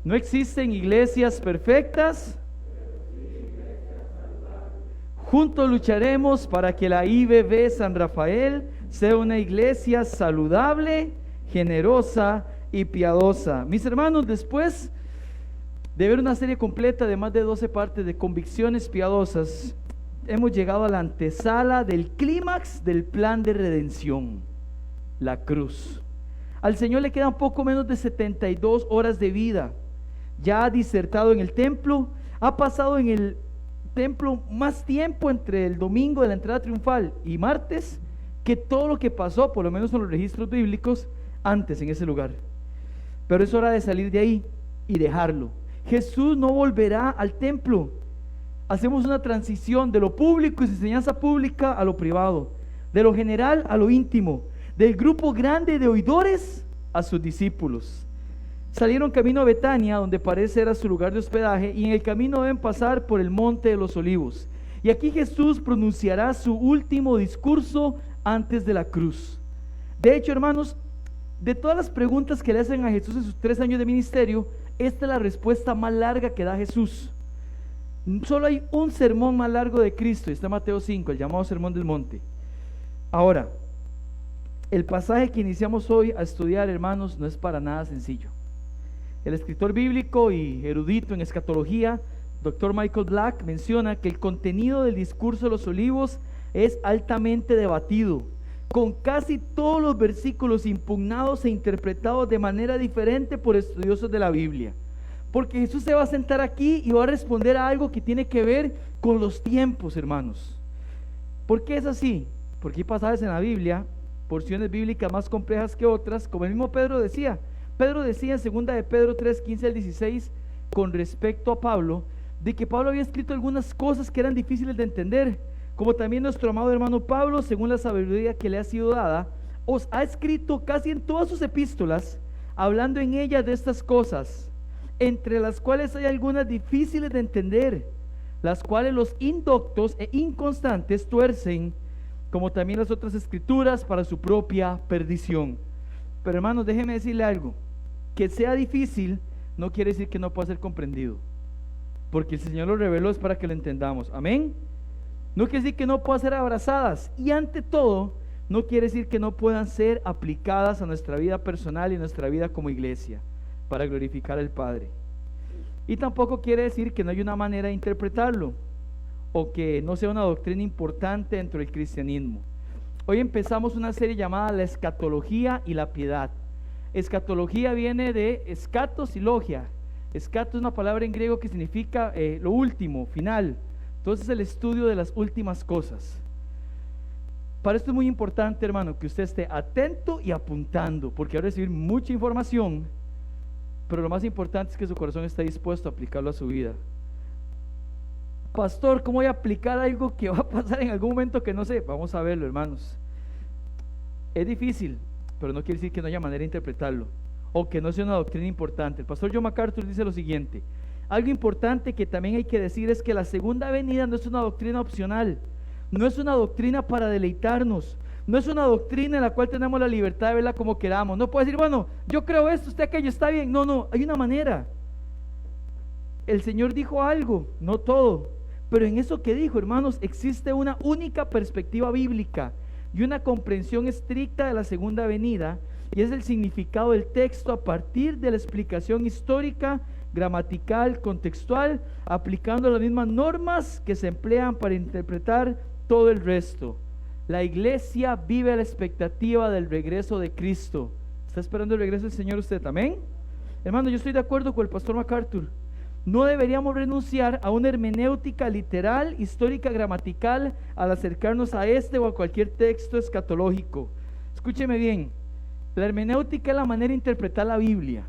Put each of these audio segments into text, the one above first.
No existen iglesias perfectas. Juntos lucharemos para que la IBB San Rafael sea una iglesia saludable, generosa y piadosa. Mis hermanos, después de ver una serie completa de más de 12 partes de convicciones piadosas, hemos llegado a la antesala del clímax del plan de redención, la cruz. Al Señor le quedan poco menos de 72 horas de vida. Ya ha disertado en el templo, ha pasado en el templo más tiempo entre el domingo de la entrada triunfal y martes que todo lo que pasó, por lo menos en los registros bíblicos, antes en ese lugar. Pero es hora de salir de ahí y dejarlo. Jesús no volverá al templo. Hacemos una transición de lo público y su enseñanza pública a lo privado, de lo general a lo íntimo, del grupo grande de oidores a sus discípulos. Salieron camino a Betania, donde parece era su lugar de hospedaje, y en el camino deben pasar por el monte de los olivos. Y aquí Jesús pronunciará su último discurso antes de la cruz. De hecho, hermanos, de todas las preguntas que le hacen a Jesús en sus 3 años de ministerio, esta es la respuesta más larga que da Jesús. Solo hay un sermón más largo de Cristo, y está en Mateo 5, el llamado Sermón del Monte. Ahora, el pasaje que iniciamos hoy a estudiar, hermanos, no es para nada sencillo. El escritor bíblico y erudito en escatología, Dr. Michael Black, menciona que el contenido del discurso de los olivos es altamente debatido, con casi todos los versículos impugnados e interpretados de manera diferente por estudiosos de la Biblia. Porque Jesús se va a sentar aquí y va a responder a algo que tiene que ver con los tiempos, hermanos. ¿Por qué es así? Porque hay pasajes en la Biblia, porciones bíblicas más complejas que otras, como el mismo Pedro decía. Pedro decía en 2 de Pedro 3, 15 al 16, con respecto a Pablo, de que Pablo había escrito algunas cosas que eran difíciles de entender, como también nuestro amado hermano Pablo, según la sabiduría que le ha sido dada, os ha escrito casi en todas sus epístolas, hablando en ellas de estas cosas, entre las cuales hay algunas difíciles de entender, las cuales los indoctos e inconstantes tuercen, como también las otras escrituras, para su propia perdición. Pero hermanos, déjenme decirle algo, que sea difícil no quiere decir que no pueda ser comprendido, porque el Señor lo reveló es para que lo entendamos, amén. No quiere decir que no puedan ser abrazadas, y ante todo no quiere decir que no puedan ser aplicadas a nuestra vida personal y nuestra vida como iglesia, para glorificar al Padre. Y tampoco quiere decir que no hay una manera de interpretarlo, o que no sea una doctrina importante dentro del cristianismo. Hoy empezamos una serie llamada la escatología y la piedad. Escatología viene de escatos y logia. Escato es una palabra en griego que significa lo último, final. Entonces el estudio de las últimas cosas. Para esto es muy importante, hermano, que usted esté atento y apuntando, porque va a recibir mucha información, pero lo más importante es que su corazón esté dispuesto a aplicarlo a su vida. Pastor, ¿cómo voy a aplicar algo que va a pasar en algún momento que no sé? Vamos a verlo, hermanos. Es difícil, pero no quiere decir que no haya manera de interpretarlo, o que no sea una doctrina importante. El pastor John MacArthur dice lo siguiente: algo importante que también hay que decir es que la segunda venida no es una doctrina opcional, no es una doctrina para deleitarnos, no es una doctrina en la cual tenemos la libertad de verla como queramos. No puede decir, bueno, yo creo esto, usted aquello, está bien. No, hay una manera. El Señor dijo algo, no todo, pero en eso que dijo, hermanos, existe una única perspectiva bíblica y una comprensión estricta de la segunda venida, y es el significado del texto a partir de la explicación histórica, gramatical, contextual, aplicando las mismas normas que se emplean para interpretar todo el resto. La iglesia vive a la expectativa del regreso de Cristo. ¿Está esperando el regreso del Señor usted también? Hermano, yo estoy de acuerdo con el pastor MacArthur. No deberíamos renunciar a una hermenéutica literal, histórica, gramatical al acercarnos a este o a cualquier texto escatológico. Escúcheme bien, la hermenéutica es la manera de interpretar la Biblia.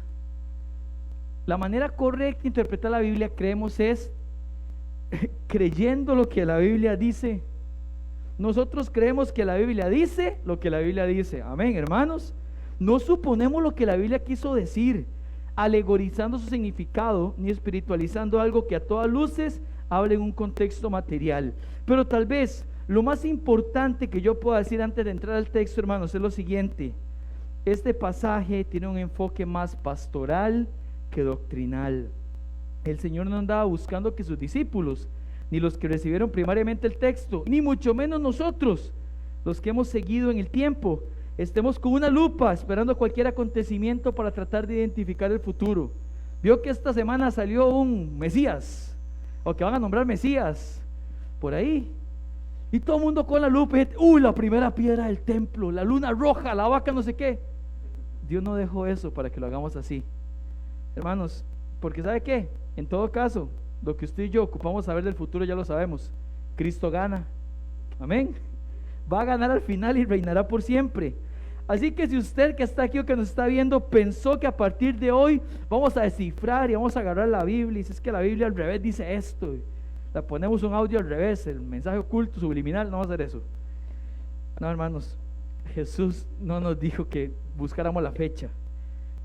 La manera correcta de interpretar la Biblia, creemos, es creyendo lo que la Biblia dice. Nosotros creemos que la Biblia dice lo que la Biblia dice, amén, hermanos. No suponemos lo que la Biblia quiso decir, alegorizando su significado, ni espiritualizando algo que a todas luces habla en un contexto material. Pero tal vez lo más importante que yo pueda decir antes de entrar al texto, hermanos, es lo siguiente: este pasaje tiene un enfoque más pastoral que doctrinal. El Señor no andaba buscando que sus discípulos, ni los que recibieron primariamente el texto, ni mucho menos nosotros, los que hemos seguido en el tiempo, estemos con una lupa esperando cualquier acontecimiento para tratar de identificar el futuro. Vio que esta semana salió un Mesías, o que van a nombrar Mesías por ahí, y todo el mundo con la lupa y la primera piedra del templo, la luna roja, la vaca no sé qué. Dios no dejó eso para que lo hagamos así, hermanos, porque ¿sabe qué? En todo caso, lo que usted y yo ocupamos saber del futuro ya lo sabemos. Cristo gana, amén, va a ganar al final y reinará por siempre. Así que si usted que está aquí o que nos está viendo pensó que a partir de hoy vamos a descifrar y vamos a agarrar la Biblia, y si es que la Biblia al revés dice esto, la ponemos un audio al revés, el mensaje oculto, subliminal, no vamos a hacer eso. No, hermanos, Jesús no nos dijo que buscáramos la fecha.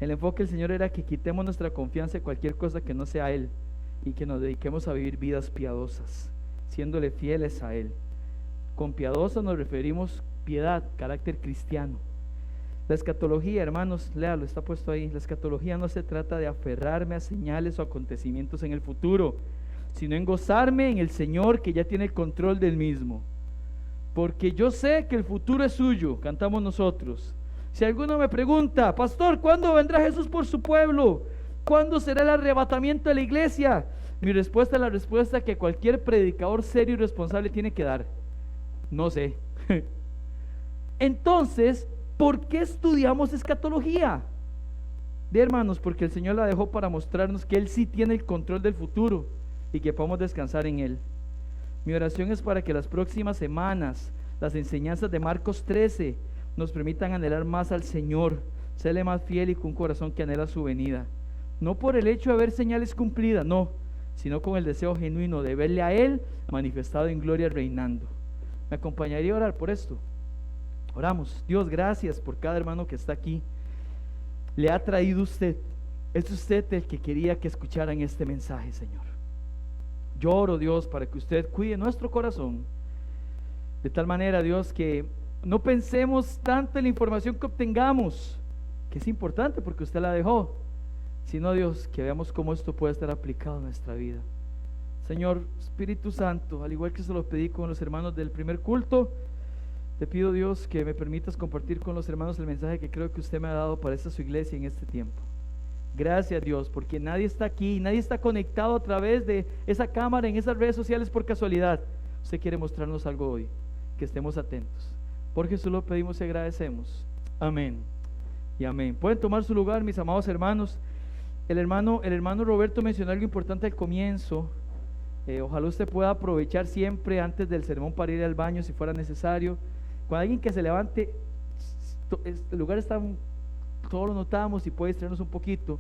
El enfoque del Señor era que quitemos nuestra confianza en cualquier cosa que no sea Él y que nos dediquemos a vivir vidas piadosas, siéndole fieles a Él. Con piadosa nos referimos piedad, carácter cristiano. La escatología, hermanos, léalo, está puesto ahí. La escatología no se trata de aferrarme a señales o acontecimientos en el futuro, sino en gozarme en el Señor que ya tiene el control del mismo. Porque yo sé que el futuro es suyo, cantamos nosotros. Si alguno me pregunta, pastor, ¿cuándo vendrá Jesús por su pueblo? ¿Cuándo será el arrebatamiento de la iglesia? Mi respuesta es la respuesta que cualquier predicador serio y responsable tiene que dar: no sé. Entonces, ¿por qué estudiamos escatología? Hermanos, porque el Señor la dejó para mostrarnos que Él sí tiene el control del futuro y que podamos descansar en Él. Mi oración es para que las próximas semanas las enseñanzas de Marcos 13 nos permitan anhelar más al Señor, serle más fiel y con un corazón que anhela su venida. No por el hecho de ver señales cumplidas, no, sino con el deseo genuino de verle a Él manifestado en gloria reinando. ¿Me acompañaría a orar por esto? Oramos. Dios, gracias por cada hermano que está aquí. Le ha traído usted, es usted el que quería que escucharan este mensaje, Señor. Yo oro, Dios, para que usted cuide nuestro corazón, de tal manera, Dios, que no pensemos tanto en la información que obtengamos, que es importante porque usted la dejó, sino, Dios, que veamos cómo esto puede estar aplicado en nuestra vida. Señor, Espíritu Santo, al igual que se lo pedí con los hermanos del primer culto, te pido, Dios, que me permitas compartir con los hermanos el mensaje que creo que usted me ha dado para esta su iglesia en este tiempo. Gracias, Dios, porque nadie está aquí, nadie está conectado a través de esa cámara, en esas redes sociales por casualidad. Usted quiere mostrarnos algo hoy, que estemos atentos. Por Jesús lo pedimos y agradecemos. Amén y amén. Pueden tomar su lugar, mis amados hermanos. El hermano Roberto mencionó algo importante al comienzo. Ojalá usted pueda aprovechar siempre antes del sermón para ir al baño si fuera necesario. Cuando alguien que se levante, el lugar está, todos lo notamos y puede distraernos un poquito.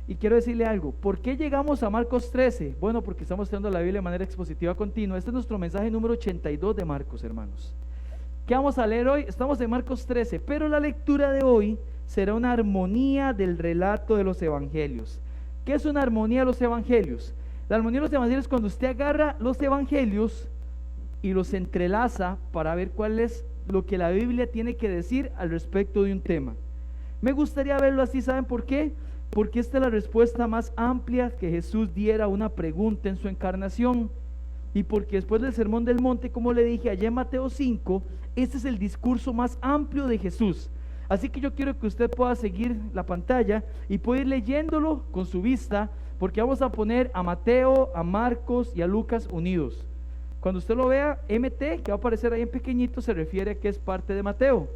Y quiero decirle algo: ¿por qué llegamos a Marcos 13? Bueno, porque estamos estudiando la Biblia de manera expositiva continua. Este es nuestro mensaje número 82 de Marcos, hermanos. ¿Qué vamos a leer hoy? Estamos en Marcos 13, pero la lectura de hoy será una armonía del relato de los evangelios. ¿Qué es una armonía de los evangelios? La armonía de los evangelios es cuando usted agarra los evangelios y los entrelaza para ver cuál es lo que la Biblia tiene que decir al respecto de un tema. Me gustaría verlo así, ¿saben por qué? Porque esta es la respuesta más amplia que Jesús diera a una pregunta en su encarnación, y porque después del Sermón del Monte, como le dije allá en Mateo 5, este es el discurso más amplio de Jesús. Así que yo quiero que usted pueda seguir la pantalla y pueda ir leyéndolo con su vista, porque vamos a poner a Mateo, a Marcos y a Lucas unidos. Cuando usted lo vea, MT, que va a aparecer ahí en pequeñito, se refiere a que es parte de Mateo,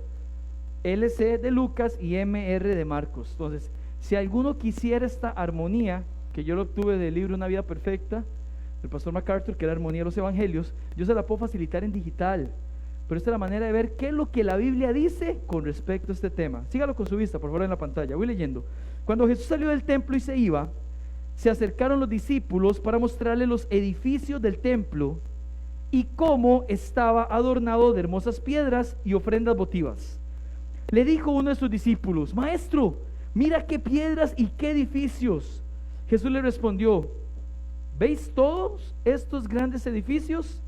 LC de Lucas y MR de Marcos. Entonces, si alguno quisiera esta armonía, que yo lo obtuve del libro Una Vida Perfecta, del pastor MacArthur, que era Armonía de los Evangelios, yo se la puedo facilitar en digital, pero esta es la manera de ver qué es lo que la Biblia dice con respecto a este tema. Sígalo con su vista, por favor, en la pantalla. Voy leyendo. Cuando Jesús salió del templo y se iba, se acercaron los discípulos para mostrarle los edificios del templo y cómo estaba adornado de hermosas piedras y ofrendas votivas. Le dijo uno de sus discípulos: Maestro, mira qué piedras y qué edificios. Jesús le respondió: ¿veis todos estos grandes edificios?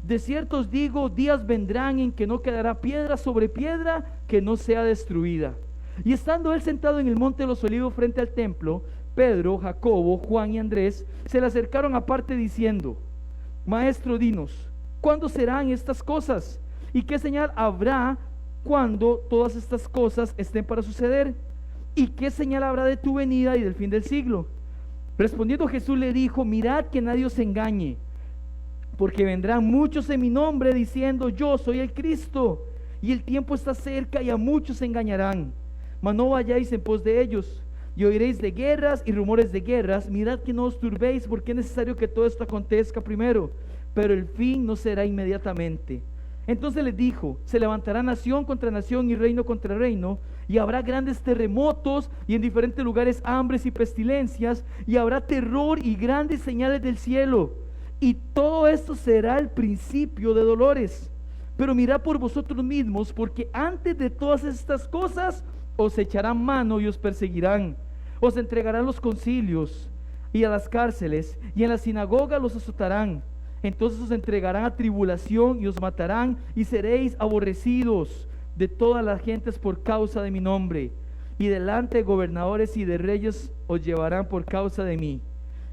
De cierto os digo, días vendrán en que no quedará piedra sobre piedra que no sea destruida. Y estando él sentado en el monte de los olivos frente al templo, Pedro, Jacobo, Juan y Andrés, se le acercaron aparte diciendo: Maestro, dinos, ¿cuándo serán estas cosas? ¿Y qué señal habrá cuando todas estas cosas estén para suceder? ¿Y qué señal habrá de tu venida y del fin del siglo? Respondiendo Jesús le dijo: mirad que nadie os engañe, porque vendrán muchos en mi nombre diciendo: yo soy el Cristo, y el tiempo está cerca y a muchos se engañarán. Mas no vayáis en pos de ellos, y oiréis de guerras y rumores de guerras. Mirad que no os turbéis, porque es necesario que todo esto acontezca primero, pero el fin no será inmediatamente. Entonces les dijo: se levantará nación contra nación y reino contra reino, y habrá grandes terremotos y en diferentes lugares hambres y pestilencias, y habrá terror y grandes señales del cielo, y todo esto será el principio de dolores. Pero mirad por vosotros mismos, porque antes de todas estas cosas os echarán mano y os perseguirán, os entregarán los concilios y a las cárceles, y en la sinagoga los azotarán. Entonces os entregarán a tribulación y os matarán, y seréis aborrecidos de todas las gentes por causa de mi nombre, y delante de gobernadores y de reyes os llevarán por causa de mí,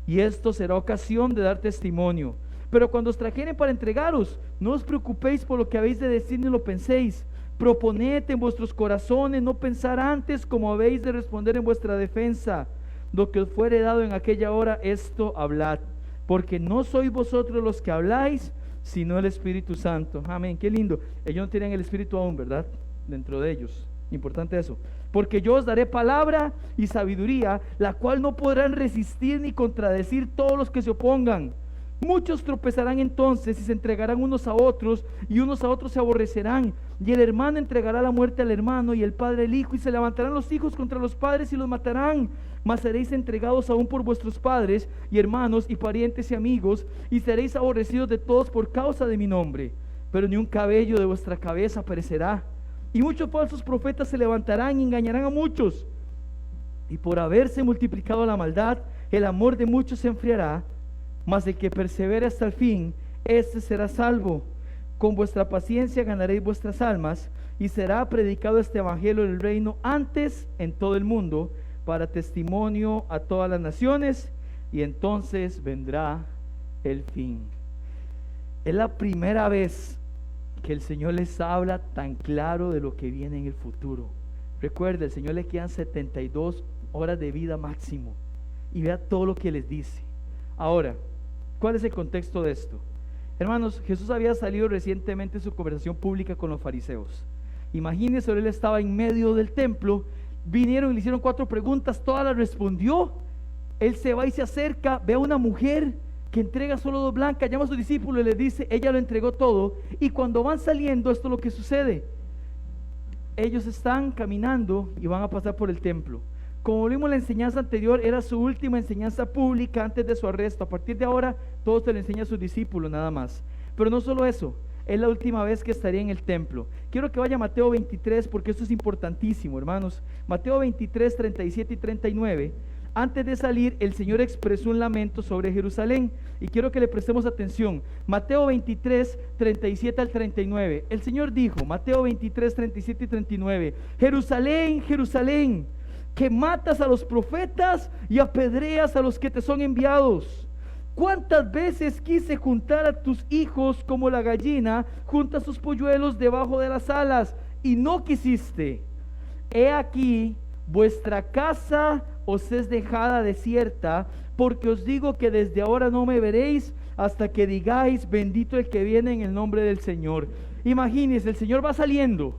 y esto será ocasión de dar testimonio. Pero cuando os trajeren para entregaros, no os preocupéis por lo que habéis de decir, ni lo penséis. Proponed en vuestros corazones no pensar antes como habéis de responder en vuestra defensa. Lo que os fuere dado en aquella hora, esto hablad, porque no sois vosotros los que habláis, sino el Espíritu Santo. Amén, qué lindo. Ellos no tienen el Espíritu aún, ¿verdad? Dentro de ellos, importante eso. Porque yo os daré palabra y sabiduría, la cual no podrán resistir ni contradecir todos los que se opongan. Muchos tropezarán entonces y se entregarán unos a otros, y unos a otros se aborrecerán, y el hermano entregará la muerte al hermano, y el padre al hijo, y se levantarán los hijos contra los padres y los matarán. Mas seréis entregados aún por vuestros padres y hermanos y parientes y amigos, y seréis aborrecidos de todos por causa de mi nombre. Pero ni un cabello de vuestra cabeza perecerá. Y muchos falsos profetas se levantarán y engañarán a muchos. Y por haberse multiplicado la maldad, el amor de muchos se enfriará. Mas el que persevere hasta el fin, éste será salvo. Con vuestra paciencia ganaréis vuestras almas, y será predicado este evangelio del reino antes en todo el mundo, para testimonio a todas las naciones, y entonces vendrá el fin. Es la primera vez que el Señor les habla tan claro de lo que viene en el futuro. Recuerda, el Señor le quedan 72 horas de vida máximo, y vea todo lo que les dice. Ahora, ¿cuál es el contexto de esto? Hermanos, Jesús había salido recientemente en su conversación pública con los fariseos. Imagínense, él estaba en medio del templo, vinieron y le hicieron 4 preguntas, todas las respondió. Él se va y se acerca, ve a una mujer que entrega solo 2 blancas, llama a su discípulo y le dice, ella lo entregó todo. Y cuando van saliendo, esto es lo que sucede. Ellos están caminando y van a pasar por el templo. Como vimos en la enseñanza anterior, era su última enseñanza pública antes de su arresto. A partir de ahora, todo se lo enseña a sus discípulos nada más. Pero no solo eso, es la última vez que estaría en el templo. Quiero que vaya a Mateo 23, porque esto es importantísimo, hermanos. Mateo 23, 37 y 39. Antes de salir, el Señor expresó un lamento sobre Jerusalén, y quiero que le prestemos atención. Mateo 23, 37 al 39. El Señor dijo, Mateo 23, 37 y 39, Jerusalén, Jerusalén, que matas a los profetas y apedreas a los que te son enviados. ¿Cuántas veces quise juntar a tus hijos como la gallina junta sus polluelos debajo de las alas, y no quisiste? He aquí, vuestra casa os es dejada desierta, porque os digo que desde ahora no me veréis hasta que digáis, bendito el que viene en el nombre del Señor. Imagínense, el Señor va saliendo,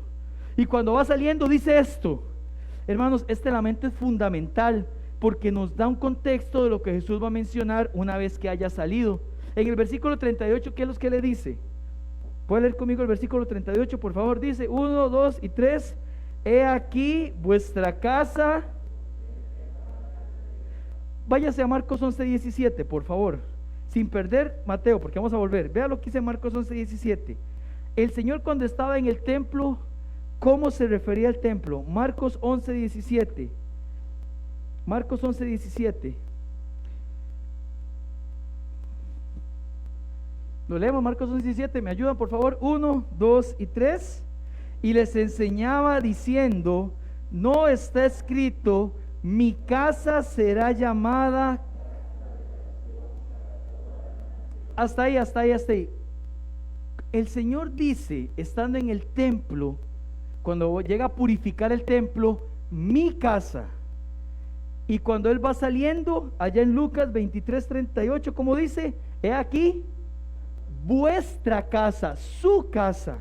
y cuando va saliendo dice esto. Hermanos, este lamento es fundamental, porque nos da un contexto de lo que Jesús va a mencionar una vez que haya salido. En el versículo 38, ¿qué es lo que le dice? ¿Puede leer conmigo el versículo 38, por favor? Dice 1, 2 y 3. He aquí vuestra casa. Váyase a Marcos 11, 17, por favor, sin perder Mateo, porque vamos a volver. Vea lo que dice Marcos 11, 17. El Señor, cuando estaba en el templo, ¿cómo se refería al templo? Marcos 11, 17. Marcos 11, 17. Lo leemos, Marcos 11, 17. ¿Me ayudan, por favor? 1, 2 y 3. Y les enseñaba diciendo, ¿no está escrito, mi casa será llamada. Hasta ahí, hasta ahí, hasta ahí. El Señor dice, estando en el templo, cuando llega a purificar el templo, mi casa. Y cuando Él va saliendo, allá en Lucas 23:38, como dice, he aquí, vuestra casa, su casa.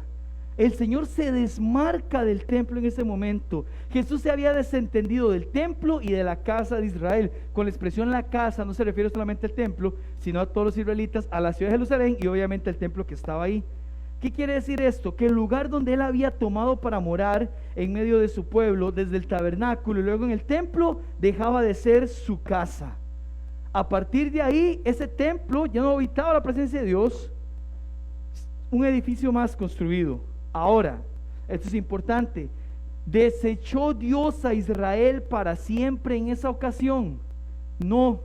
El Señor se desmarca del templo en ese momento. Jesús se había desentendido del templo y de la casa de Israel. Con la expresión la casa no se refiere solamente al templo, sino a todos los israelitas, a la ciudad de Jerusalén y obviamente al templo que estaba ahí. ¿Qué quiere decir esto? Que el lugar donde Él había tomado para morar en medio de su pueblo, desde el tabernáculo y luego en el templo, dejaba de ser su casa. A partir de ahí, ese templo ya no habitaba la presencia de Dios, un edificio más construido. Ahora, esto es importante, ¿desechó Dios a Israel para siempre en esa ocasión? No.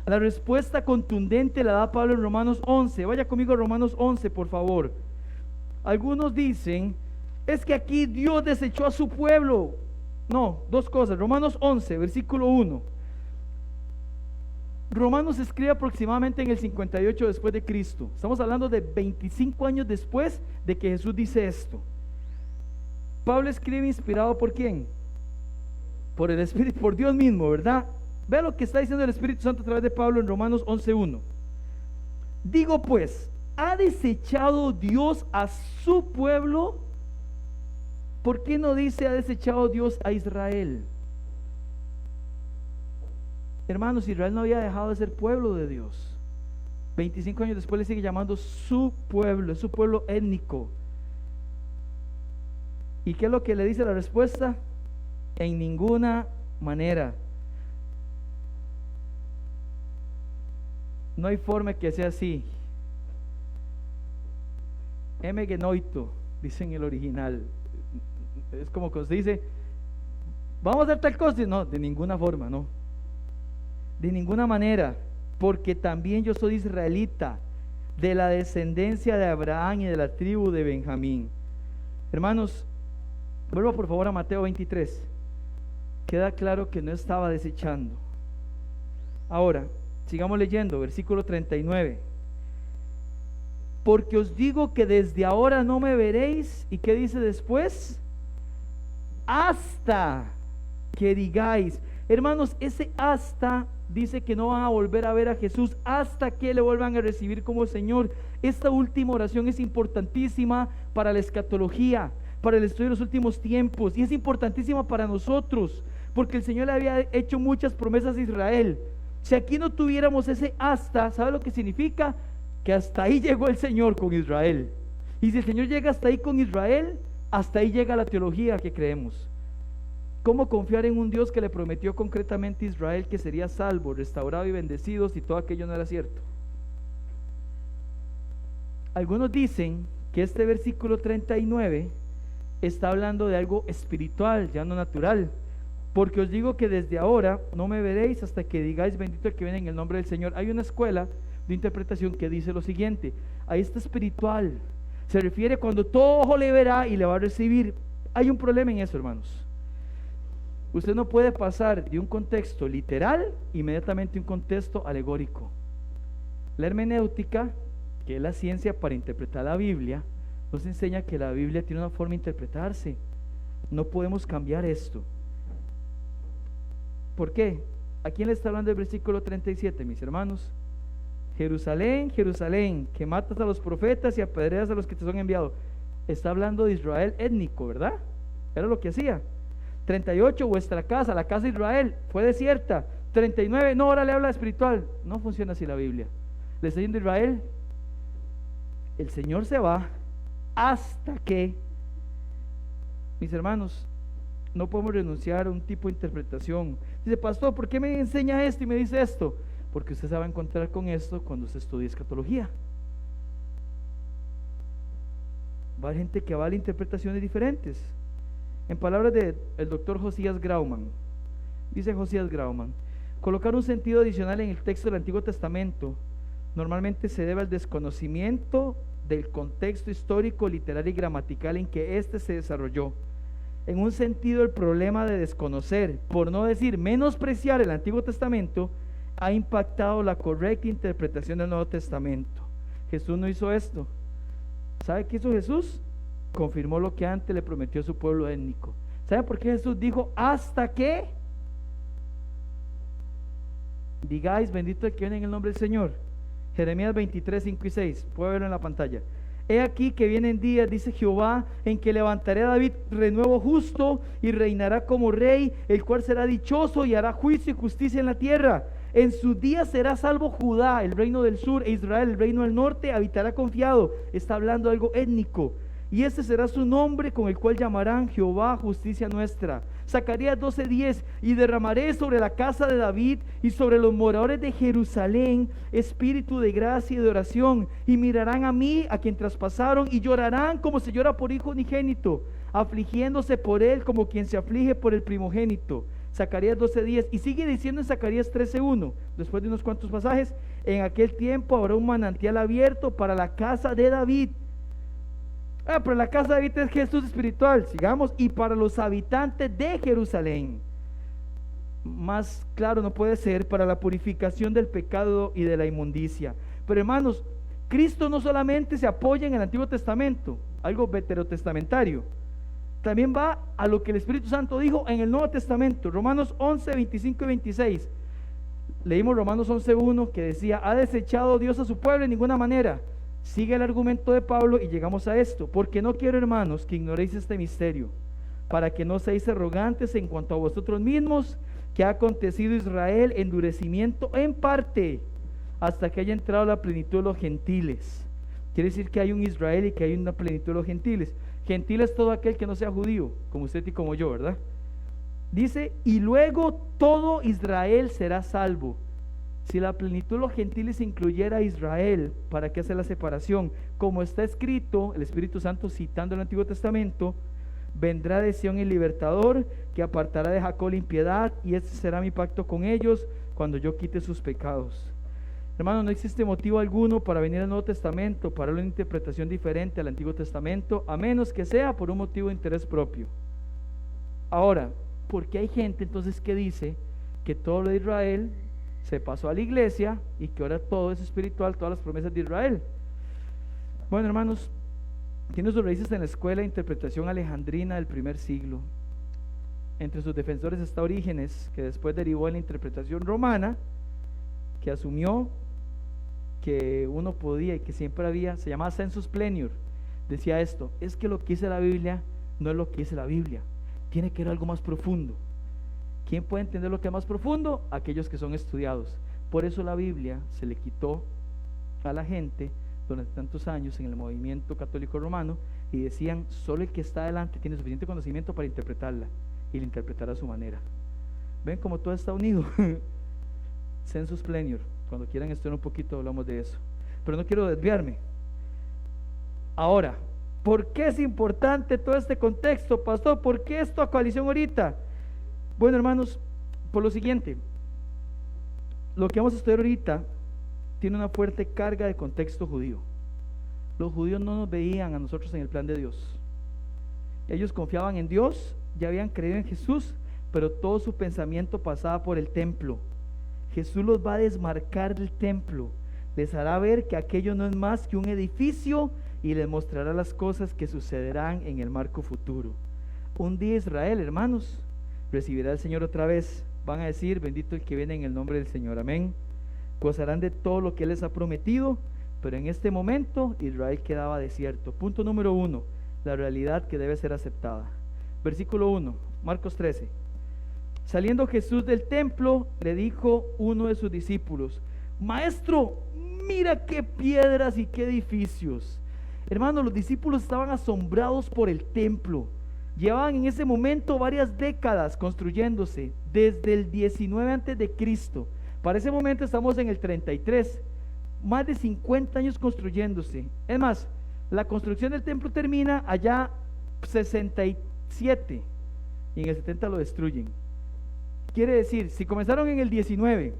La respuesta contundente la da Pablo en Romanos 11. Vaya conmigo a Romanos 11, por favor. Algunos dicen, es que aquí Dios desechó a su pueblo. No, dos cosas. Romanos 11, versículo 1. Romanos se escribe aproximadamente en el 58 después de Cristo. Estamos hablando de 25 años después de que Jesús dice esto. Pablo escribe inspirado ¿por quién? Por el Espíritu, por Dios mismo, ¿verdad? Vea lo que está diciendo el Espíritu Santo a través de Pablo en Romanos 11:1. Digo pues, ¿ha desechado Dios a su pueblo? ¿Por qué no dice ha desechado Dios a Israel? Hermanos, Israel no había dejado de ser pueblo de Dios. 25 años después le sigue llamando su pueblo, es su pueblo étnico. ¿Y qué es lo que le dice la respuesta? En ninguna manera. No hay forma que sea así. Emegenoito, dice en el original. Es como que se dice, vamos a hacer tal cosa. No, de ninguna forma, no. De ninguna manera, porque también yo soy israelita, de la descendencia de Abraham y de la tribu de Benjamín. Hermanos, vuelvo por favor a Mateo 23. Queda claro que no estaba desechando. Ahora, sigamos leyendo, versículo 39. Porque os digo que desde ahora no me veréis. ¿Y qué dice después? Hasta que digáis. Hermanos, ese hasta dice que no van a volver a ver a Jesús hasta que le vuelvan a recibir como Señor. Esta última oración es importantísima para la escatología, para el estudio de los últimos tiempos, y es importantísima para nosotros, porque el Señor le había hecho muchas promesas a Israel. Si aquí no tuviéramos ese hasta, ¿sabe lo que significa? Que hasta ahí llegó el Señor con Israel. Y si el Señor llega hasta ahí con Israel, hasta ahí llega la teología que creemos. ¿Cómo confiar en un Dios que le prometió concretamente a Israel que sería salvo, restaurado y bendecido si todo aquello no era cierto? Algunos dicen que este versículo 39 está hablando de algo espiritual, ya no natural. Porque os digo que desde ahora no me veréis hasta que digáis bendito el que viene en el nombre del Señor. Hay una escuela de interpretación que dice lo siguiente: ahí está espiritual, se refiere cuando todo ojo le verá y le va a recibir. Hay un problema en eso, hermanos. Usted no puede pasar de un contexto literal inmediatamente a un contexto alegórico. La hermenéutica, que es la ciencia para interpretar la Biblia, nos enseña que la Biblia tiene una forma de interpretarse. No podemos cambiar esto. ¿Por qué? ¿A quién le está hablando el versículo 37, mis hermanos? Jerusalén, Jerusalén, que matas a los profetas y apedreas a los que te son enviados. Está hablando de Israel étnico, ¿verdad? Era lo que hacía. 38, vuestra casa, la casa de Israel, fue desierta. 39, no, ahora le habla espiritual. No funciona así la Biblia. Le está diciendo Israel, el Señor se va hasta que, mis hermanos, no podemos renunciar a un tipo de interpretación. Dice, pastor, ¿por qué me enseña esto y me dice esto? Porque usted se va a encontrar con esto cuando usted estudie escatología. Va a haber gente que va a dar interpretaciones diferentes. En palabras del doctor Josías Grauman, dice Josías Grauman, colocar un sentido adicional en el texto del Antiguo Testamento normalmente se debe al desconocimiento del contexto histórico, literario y gramatical en que éste se desarrolló. en un sentido el problema de desconocer, por no decir menospreciar el Antiguo Testamento, ha impactado la correcta interpretación del Nuevo Testamento. Jesús no hizo esto. ¿Sabe qué hizo Jesús? Confirmó lo que antes le prometió a su pueblo étnico. ¿Sabe por qué Jesús dijo hasta que digáis bendito el que viene en el nombre del Señor? Jeremías 23, 5 y 6, puede verlo en la pantalla. He aquí que vienen días, dice Jehová, en que levantaré a David renuevo justo y reinará como rey, el cual será dichoso y hará juicio y justicia en la tierra. En sus días será salvo Judá, el reino del sur, e Israel, el reino del norte, habitará confiado. Está hablando de algo étnico. Y este será su nombre con el cual llamarán Jehová justicia nuestra. Zacarías 12:10, y derramaré sobre la casa de David y sobre los moradores de Jerusalén espíritu de gracia y de oración, y mirarán a mí, a quien traspasaron, y llorarán como se llora por hijo unigénito, afligiéndose por él como quien se aflige por el primogénito. Zacarías 12:10, y sigue diciendo en Zacarías 13:1, después de unos cuantos pasajes: en aquel tiempo habrá un manantial abierto para la casa de David. Pero la casa de David es Jesús espiritual, sigamos, y para los habitantes de Jerusalén. Más claro no puede ser, para la purificación del pecado y de la inmundicia. Pero hermanos, Cristo no solamente se apoya en el Antiguo Testamento, algo veterotestamentario, también va a lo que el Espíritu Santo dijo en el Nuevo Testamento. Romanos 11, 25 y 26. Leímos Romanos 11:1, que decía: ¿ha desechado Dios a su pueblo? En ninguna manera. Sigue el argumento de Pablo y llegamos a esto: porque no quiero, hermanos, que ignoréis este misterio, para que no seáis arrogantes en cuanto a vosotros mismos, que ha acontecido Israel endurecimiento en parte, hasta que haya entrado la plenitud de los gentiles. Quiere decir que hay un Israel y que hay una plenitud de los gentiles. Gentil es todo aquel que no sea judío, como usted y como yo, ¿verdad? Dice: y luego todo Israel será salvo. Si la plenitud de los gentiles incluyera a Israel, ¿para qué hacer la separación? Como está escrito, el Espíritu Santo citando el Antiguo Testamento: vendrá de Sión el libertador, que apartará de Jacob la impiedad, y este será mi pacto con ellos, cuando yo quite sus pecados. Hermano, no existe motivo alguno para venir al Nuevo Testamento, para una interpretación diferente al Antiguo Testamento, a menos que sea por un motivo de interés propio. Ahora, ¿por qué hay gente entonces que dice que todo lo de Israel se pasó a la iglesia y que ahora todo es espiritual, todas las promesas de Israel? Bueno, hermanos, tiene sus raíces en la escuela de interpretación alejandrina del primer siglo. Entre sus defensores está Orígenes, que después derivó en la interpretación romana, que asumió que uno podía y que siempre había, se llamaba sensus plenior. Decía esto: es que lo que dice la Biblia no es lo que dice la Biblia, tiene que ver algo más profundo. ¿Quién puede entender lo que es más profundo? Aquellos que son estudiados. Por eso la Biblia se le quitó a la gente durante tantos años en el movimiento católico romano, y decían: solo el que está adelante tiene suficiente conocimiento para interpretarla, y la interpretará a su manera. ¿Ven cómo todo está unido? Sensus plenior. Cuando quieran estudiar un poquito hablamos de eso, pero no quiero desviarme. Ahora, ¿por qué es importante todo este contexto, pastor? ¿Por qué esto a coalición ahorita? Bueno, hermanos, por lo siguiente: lo que vamos a estudiar ahorita tiene una fuerte carga de contexto judío. Los judíos no nos veían a nosotros en el plan de Dios. Ellos confiaban en Dios, ya habían creído en Jesús, pero todo su pensamiento pasaba por el templo. Jesús los va a desmarcar del templo, les hará ver que aquello no es más que un edificio, y les mostrará las cosas que sucederán en el marco futuro. Un día Israel, hermanos, recibirá al Señor otra vez. Van a decir: bendito el que viene en el nombre del Señor, amén. Gozarán de todo lo que Él les ha prometido, pero en este momento Israel quedaba desierto. Punto número 1, la realidad que debe ser aceptada. Versículo 1, Marcos 13. Saliendo Jesús del templo, le dijo uno de sus discípulos: maestro, mira qué piedras y qué edificios. Hermanos, los discípulos estaban asombrados por el templo. Llevaban en ese momento varias décadas construyéndose, desde el 19 antes de Cristo. Para ese momento estamos en el 33, más de 50 años construyéndose. Es más, la construcción del templo termina allá 67 y en el 70 lo destruyen. Quiere decir, si comenzaron en el 19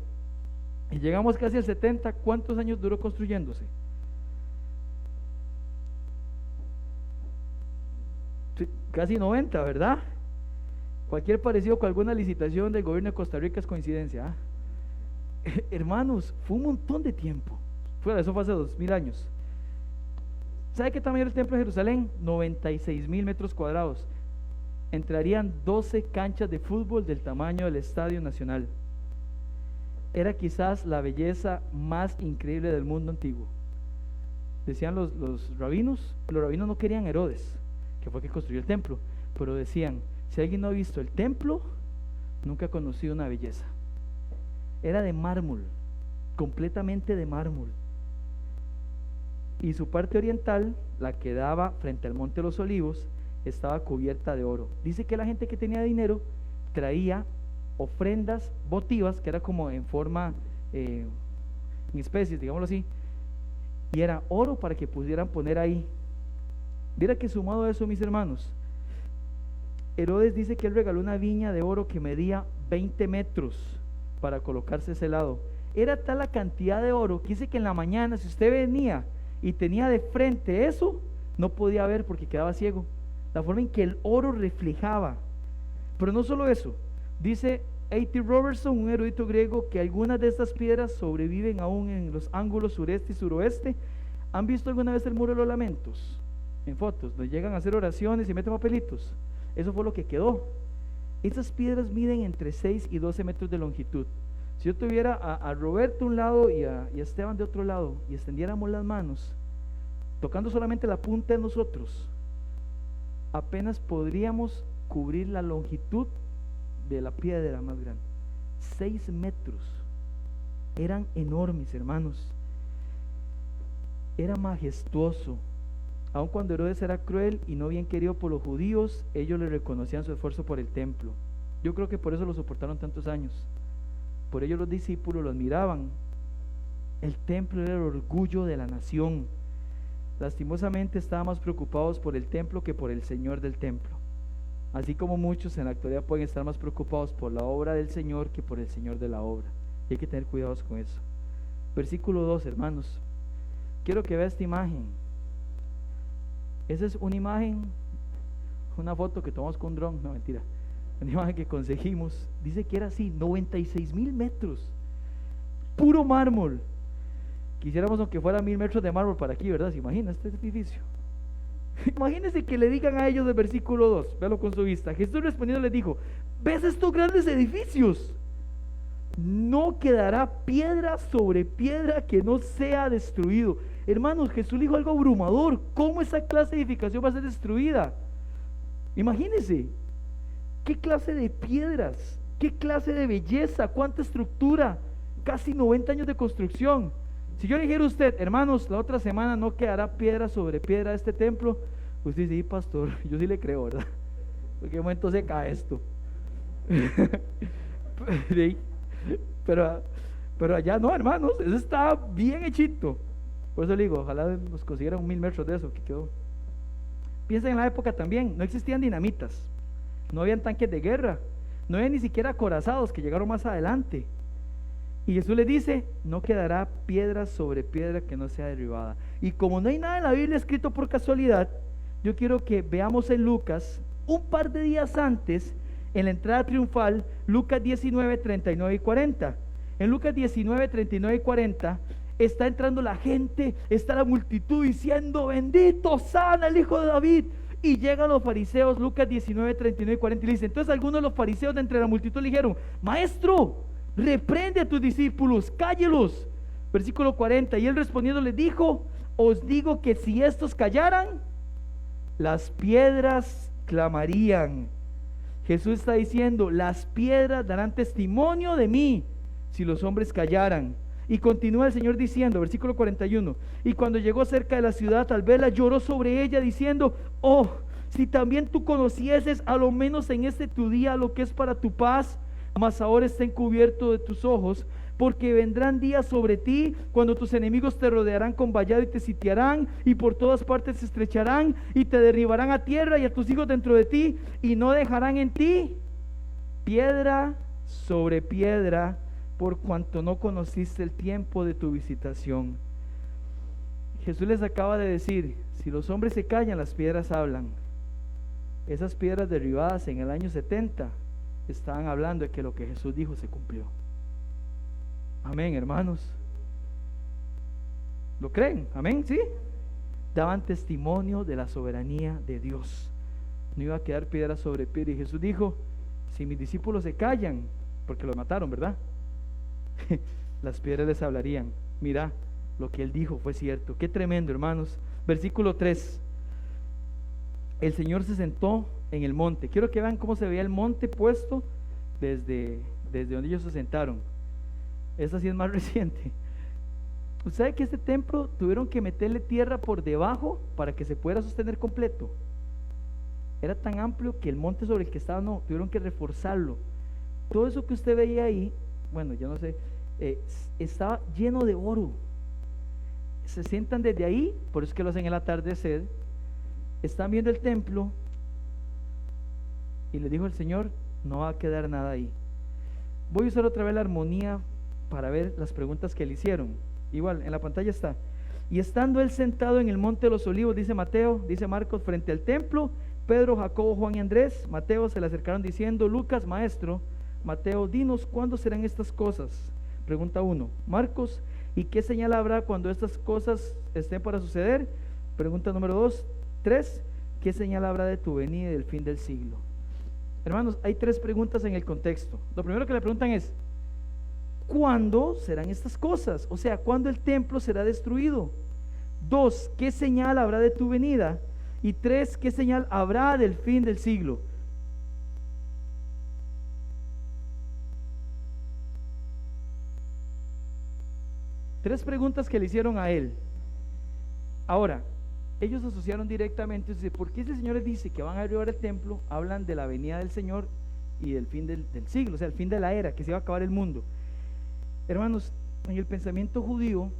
y llegamos casi al 70, ¿cuántos años duró construyéndose? Casi 90, ¿verdad? Cualquier parecido con alguna licitación del gobierno de Costa Rica es coincidencia, ¿ah? Hermanos, fue un montón de tiempo. Eso fue hace 2000 años. ¿Sabe qué tamaño era el templo de Jerusalén? 96,000 metros cuadrados. Entrarían 12 canchas de fútbol del tamaño del Estadio Nacional. Era quizás la belleza más increíble del mundo antiguo. Decían los rabinos no querían Herodes, que fue el que construyó el templo, pero decían, si alguien no ha visto el templo, nunca ha conocido una belleza. Era de mármol, completamente de mármol. Y su parte oriental, la que daba frente al Monte de los Olivos, estaba cubierta de oro. Dice que la gente que tenía dinero traía ofrendas votivas, que era como en forma, en especies, digámoslo así, y era oro para que pudieran poner ahí. Mira que sumado a eso, mis hermanos, Herodes dice que él regaló una viña de oro que medía 20 metros para colocarse ese lado. Era tal la cantidad de oro que dice que en la mañana, si usted venía y tenía de frente eso, no podía ver porque quedaba ciego. La forma en que el oro reflejaba. Pero no solo eso, dice A.T. Robertson, un erudito griego, que algunas de estas piedras sobreviven aún en los ángulos sureste y suroeste. ¿Han visto alguna vez el muro de los lamentos? En fotos, donde llegan a hacer oraciones y meten papelitos. Eso fue lo que quedó. Estas piedras miden entre 6 y 12 metros de longitud. Si yo tuviera a Roberto un lado y a Esteban de otro lado, y extendiéramos las manos, tocando solamente la punta de nosotros, apenas podríamos cubrir la longitud de la piedra más grande. 6 metros. Eran enormes, hermanos. Era majestuoso. Aun cuando Herodes era cruel y no bien querido por los judíos, ellos le reconocían su esfuerzo por el templo. Yo creo que por eso lo soportaron tantos años. Por ello los discípulos lo admiraban. El templo era el orgullo de la nación. Lastimosamente estaban más preocupados por el templo que por el Señor del templo. Así como muchos en la actualidad pueden estar más preocupados por la obra del Señor que por el Señor de la obra. Y hay que tener cuidados con eso. Versículo 2, hermanos. Quiero que vea esta imagen. Esa es una imagen, una foto que tomamos con un dron, no mentira, una imagen que conseguimos. Dice que era así, 96,000 metros, puro mármol. Quisiéramos aunque fuera 1000 metros de mármol para aquí, ¿verdad? ¿Se imagina este edificio? Imagínense que le digan a ellos del versículo 2, véalo con su vista. Jesús respondiendo les dijo, ¿ves estos grandes edificios? No quedará piedra sobre piedra que no sea destruido. Hermanos, Jesús dijo algo abrumador. ¿Cómo esa clase de edificación va a ser destruida? Imagínense, ¿qué clase de piedras? ¿Qué clase de belleza? ¿Cuánta estructura? Casi 90 años de construcción. Si yo le dijera a usted, hermanos, la otra semana no quedará piedra sobre piedra de este templo, usted dice, sí, pastor, yo sí le creo, ¿verdad? ¿En qué momento se cae esto? Pero allá no, hermanos, eso está bien hechito. Por eso le digo, ojalá nos consiguieran 1000 metros de eso que quedó. Piensa en la época también, no existían dinamitas, no habían tanques de guerra, no había ni siquiera acorazados que llegaron más adelante. Y Jesús le dice, no quedará piedra sobre piedra que no sea derribada. Y como no hay nada en la Biblia escrito por casualidad, yo quiero que veamos en Lucas, un par de días antes, en la entrada triunfal, Lucas 19, 39 y 40. En Lucas 19, 39 y 40, está entrando la gente, está la multitud diciendo, bendito, sana el Hijo de David. Y llegan los fariseos, Lucas 19, 39 y 40, y le dicen, entonces algunos de los fariseos de entre la multitud le dijeron, maestro, reprende a tus discípulos, cállelos. Versículo 40, y él respondiendo les dijo, os digo que si estos callaran, las piedras clamarían. Jesús está diciendo, las piedras darán testimonio de mí si los hombres callaran. Y continúa el Señor diciendo, versículo 41, y cuando llegó cerca de la ciudad, al verla lloró sobre ella diciendo, oh, si también tú conocieses a lo menos en este tu día lo que es para tu paz, mas ahora está encubierto de tus ojos, porque vendrán días sobre ti cuando tus enemigos te rodearán con vallado y te sitiarán, y por todas partes se estrecharán y te derribarán a tierra y a tus hijos dentro de ti, y no dejarán en ti piedra sobre piedra, por cuanto no conociste el tiempo de tu visitación. Jesús les acaba de decir, si los hombres se callan, las piedras hablan. Esas piedras derribadas en el año 70 estaban hablando de que lo que Jesús dijo se cumplió. Amén, hermanos. ¿Lo creen? Amén, ¿sí? Daban testimonio de la soberanía de Dios. No iba a quedar piedra sobre piedra. Y Jesús dijo, si mis discípulos se callan, porque los mataron, ¿verdad? Las piedras les hablarían. Mira, lo que él dijo fue cierto. Qué tremendo, hermanos. Versículo 3. El Señor se sentó en el monte. Quiero que vean cómo se veía el monte puesto desde donde ellos se sentaron. Esa sí es más reciente. ¿Usted sabe que este templo tuvieron que meterle tierra por debajo para que se pudiera sostener completo? Era tan amplio que el monte sobre el que estaba, no, tuvieron que reforzarlo. Todo eso que usted veía ahí, bueno, yo no sé, estaba lleno de oro. Se sientan desde ahí, por eso es que lo hacen el atardecer. Están viendo el templo y le dijo el Señor, no va a quedar nada ahí. Voy a usar otra vez la armonía para ver las preguntas que le hicieron. Igual, en la pantalla está. Y estando él sentado en el monte de los olivos, dice Mateo, dice Marcos, frente al templo, Pedro, Jacobo, Juan y Andrés, Mateo se le acercaron diciendo, Lucas, maestro, Mateo, dinos, ¿cuándo serán estas cosas? Pregunta 1. Marcos, ¿y qué señal habrá cuando estas cosas estén para suceder? Pregunta número 2. 3. ¿Qué señal habrá de tu venida y del fin del siglo? Hermanos, hay 3 preguntas en el contexto. Lo primero que le preguntan es, ¿cuándo serán estas cosas? O sea, ¿cuándo el templo será destruido? 2. ¿Qué señal habrá de tu venida? Y 3. ¿Qué señal habrá del fin del siglo? Tres preguntas que le hicieron a él. Ahora, ellos asociaron directamente, ¿por qué ese Señor les dice que van a derribar el templo? Hablan de la venida del Señor y del fin del siglo, o sea, el fin de la era, que se iba a acabar el mundo. Hermanos, en el pensamiento judío,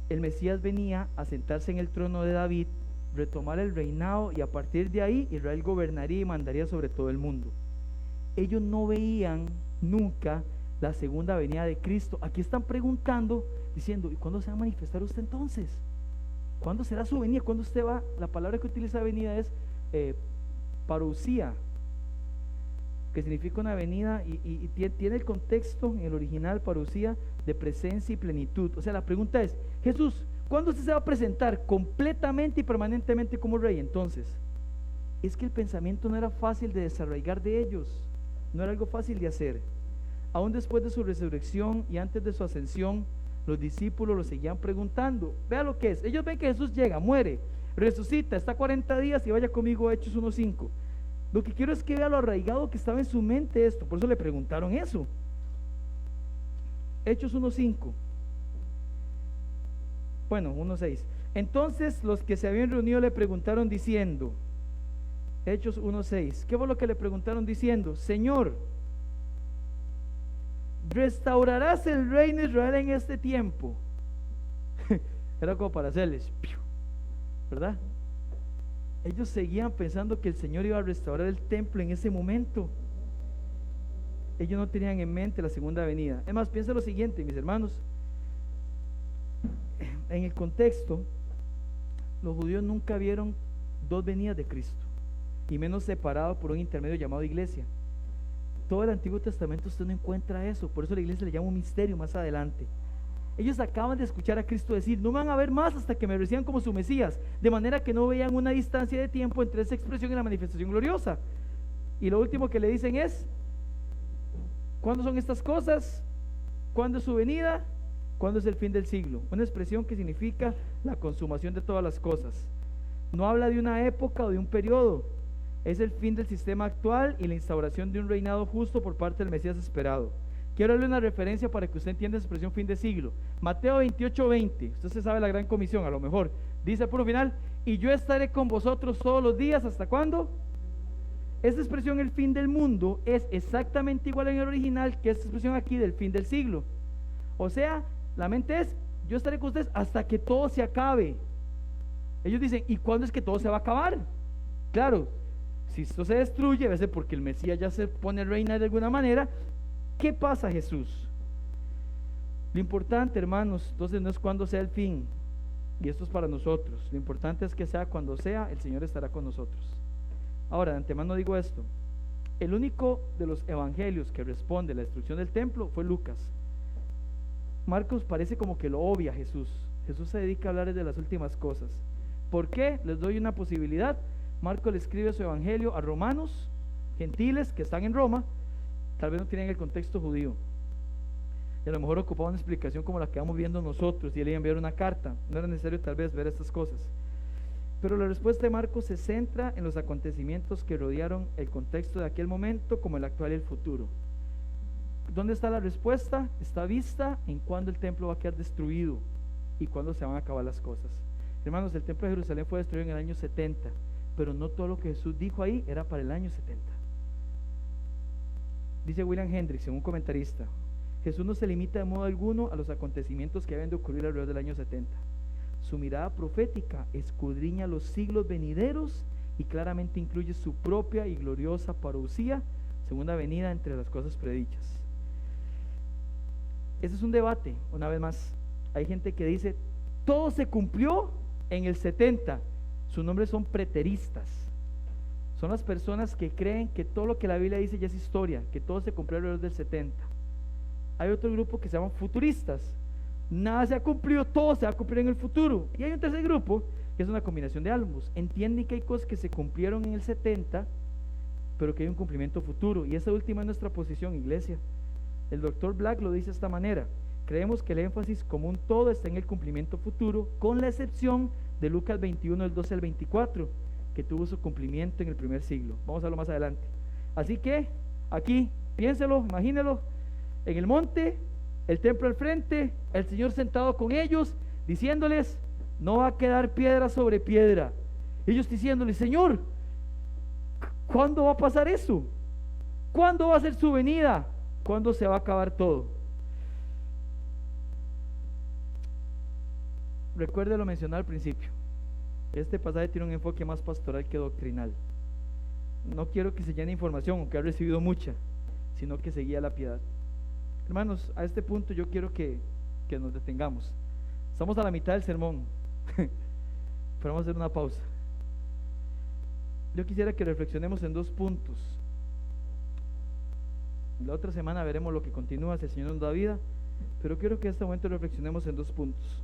el Mesías venía a sentarse en el trono de David, retomar el reinado, y a partir de ahí Israel gobernaría y mandaría sobre todo el mundo. Ellos no veían nunca la segunda venida de Cristo. Aquí están preguntando, diciendo, ¿y cuándo se va a manifestar usted entonces? ¿Cuándo será su venida? ¿Cuándo usted va? La palabra que utiliza venida es parousia, que significa una venida y tiene el contexto en el original, parousia, de presencia y plenitud. O sea, la pregunta es, Jesús, ¿cuándo usted se va a presentar completamente y permanentemente como rey? Entonces, es que el pensamiento no era fácil de desarraigar de ellos, no era algo fácil de hacer. Aún después de su resurrección y antes de su ascensión, los discípulos lo seguían preguntando. Vea lo que es, ellos ven que Jesús llega, muere, resucita, está 40 días y vaya conmigo a Hechos 1:5. Lo que quiero es que vea lo arraigado que estaba en su mente esto, por eso le preguntaron eso. Hechos 1:5. Bueno, 1:6. Entonces los que se habían reunido le preguntaron diciendo, Hechos 1:6, ¿qué fue lo que le preguntaron diciendo? Señor, ¿restaurarás el reino de Israel en este tiempo? Era como para hacerles, ¿verdad? Ellos seguían pensando que el Señor iba a restaurar el templo en ese momento. Ellos no tenían en mente la segunda venida. Es más, piensa lo siguiente, mis hermanos. En el contexto, los judíos nunca vieron 2 venidas de Cristo, y menos separado por un intermedio llamado iglesia. Todo el Antiguo Testamento usted no encuentra eso, por eso la iglesia le llama un misterio más adelante. Ellos acaban de escuchar a Cristo decir, no me van a ver más hasta que me reciban como su Mesías, de manera que no vean una distancia de tiempo entre esa expresión y la manifestación gloriosa. Y lo último que le dicen es, ¿cuándo son estas cosas? ¿Cuándo es su venida? ¿Cuándo es el fin del siglo? Una expresión que significa la consumación de todas las cosas. No habla de una época o de un periodo. Es el fin del sistema actual y la instauración de un reinado justo por parte del Mesías esperado. Quiero darle una referencia para que usted entienda esa expresión fin de siglo. Mateo 28:20, usted se sabe la gran comisión, a lo mejor dice por final, y yo estaré con vosotros todos los días, ¿hasta cuándo? Esta expresión, el fin del mundo, es exactamente igual en el original que esta expresión aquí del fin del siglo. O sea, la mente es, yo estaré con ustedes hasta que todo se acabe. Ellos dicen, ¿y cuándo es que todo se va a acabar? Claro, si esto se destruye, a veces porque el Mesías ya se pone reina de alguna manera. ¿Qué pasa, Jesús? Lo importante, hermanos, entonces no es cuándo sea el fin, y esto es para nosotros. Lo importante es que sea cuando sea, el Señor estará con nosotros. Ahora, de antemano digo esto, El único de los evangelios que responde a la destrucción del templo fue Lucas. Marcos parece como que lo obvia a Jesús. Jesús se dedica a hablar de las últimas cosas. ¿Por qué? Les doy una posibilidad. Marcos le escribe su evangelio a romanos, gentiles que están en Roma, tal vez no tienen el contexto judío. Y a lo mejor ocupaba una explicación como la que vamos viendo nosotros, y él iba a enviar una carta. No era necesario tal vez ver estas cosas. Pero la respuesta de Marcos se centra en los acontecimientos que rodearon el contexto de aquel momento, como el actual y el futuro. ¿Dónde está la respuesta? Está vista en cuándo el templo va a quedar destruido y cuándo se van a acabar las cosas. Hermanos, el templo de Jerusalén fue destruido en el año 70, pero no todo lo que Jesús dijo ahí era para el año 70. Dice William Hendricks, un comentarista: Jesús no se limita de modo alguno a los acontecimientos que habían de ocurrir alrededor del año 70. Su mirada profética escudriña los siglos venideros y claramente incluye su propia y gloriosa parousia, segunda venida, entre las cosas predichas. Ese es un debate, una vez más. Hay gente que dice, todo se cumplió en el 70. Sus nombres son preteristas. Son las personas que creen que todo lo que la Biblia dice ya es historia, que todo se cumplió alrededor del 70. Hay otro grupo que se llaman futuristas. Nada se ha cumplido, todo se va a cumplir en el futuro. Y hay un tercer grupo que es una combinación de ambos. Entienden que hay cosas que se cumplieron en el 70, pero que hay un cumplimiento futuro. Y esa última es nuestra posición, iglesia. El doctor Black lo dice de esta manera: creemos que el énfasis como un todo está en el cumplimiento futuro, con la excepción de Lucas 21, del 12 al 24, que tuvo su cumplimiento en el primer siglo. Vamos a verlo más adelante. Así que, aquí, piénselo, imagínelo, en el monte, el templo al frente, el Señor sentado con ellos, diciéndoles, no va a quedar piedra sobre piedra. Ellos diciéndoles, Señor, ¿cuándo va a pasar eso? ¿Cuándo va a ser su venida? ¿Cuándo se va a acabar todo? Recuerde lo mencionado al principio. Este pasaje tiene un enfoque más pastoral que doctrinal. No quiero que se llene información, aunque ha recibido mucha, sino que se guíe la piedad. Hermanos, a este punto yo quiero que nos detengamos. Estamos a la mitad del sermón, pero vamos a hacer una pausa. Yo quisiera que reflexionemos en 2 puntos. La otra semana veremos lo que continúa, si el Señor nos da vida, pero quiero que en este momento reflexionemos en 2 puntos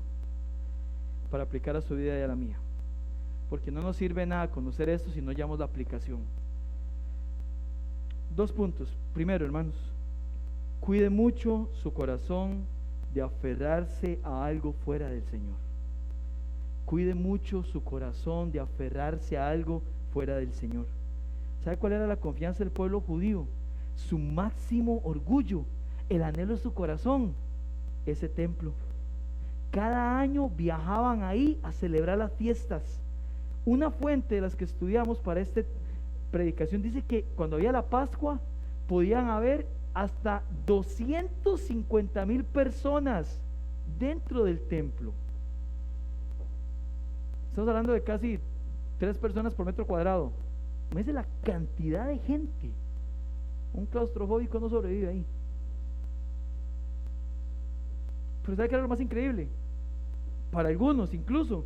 para aplicar a su vida y a la mía, porque no nos sirve nada conocer esto si no llevamos la aplicación. 2 puntos. Primero, hermanos, cuide mucho su corazón de aferrarse a algo fuera del Señor. Cuide mucho su corazón de aferrarse a algo fuera del Señor. ¿Sabe cuál era la confianza del pueblo judío? Su máximo orgullo, el anhelo de su corazón, ese templo. Cada año viajaban ahí a celebrar las fiestas. Una fuente de las que estudiamos para esta predicación dice que cuando había la Pascua podían haber hasta 250,000 personas dentro del templo. Estamos hablando de casi 3 personas por metro cuadrado. Imagínense la cantidad de gente. Un claustrofóbico no sobrevive ahí. Pero ¿sabe qué era lo más increíble? Para algunos incluso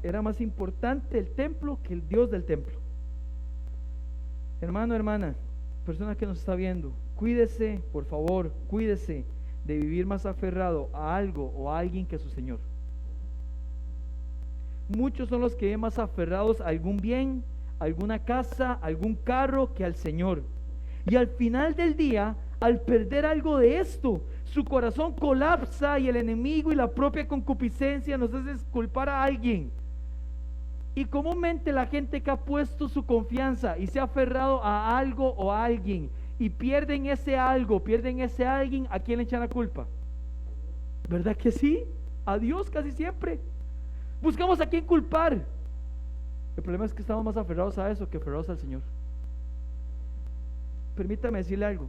era más importante el templo que el Dios del templo. Hermano, hermana, persona que nos está viendo, cuídese, por favor, cuídese de vivir más aferrado a algo o a alguien que a su Señor. Muchos son los que viven más aferrados a algún bien, alguna casa, algún carro, que al Señor. Y al final del día, al perder algo de esto, su corazón colapsa y el enemigo y la propia concupiscencia nos hace culpar a alguien. Y comúnmente la gente que ha puesto su confianza y se ha aferrado a algo o a alguien y pierden ese algo, pierden ese alguien, ¿a quién le echan la culpa? ¿Verdad que sí? A Dios casi siempre. Buscamos a quién culpar. El problema es que estamos más aferrados a eso que aferrados al Señor. Permítame decirle algo: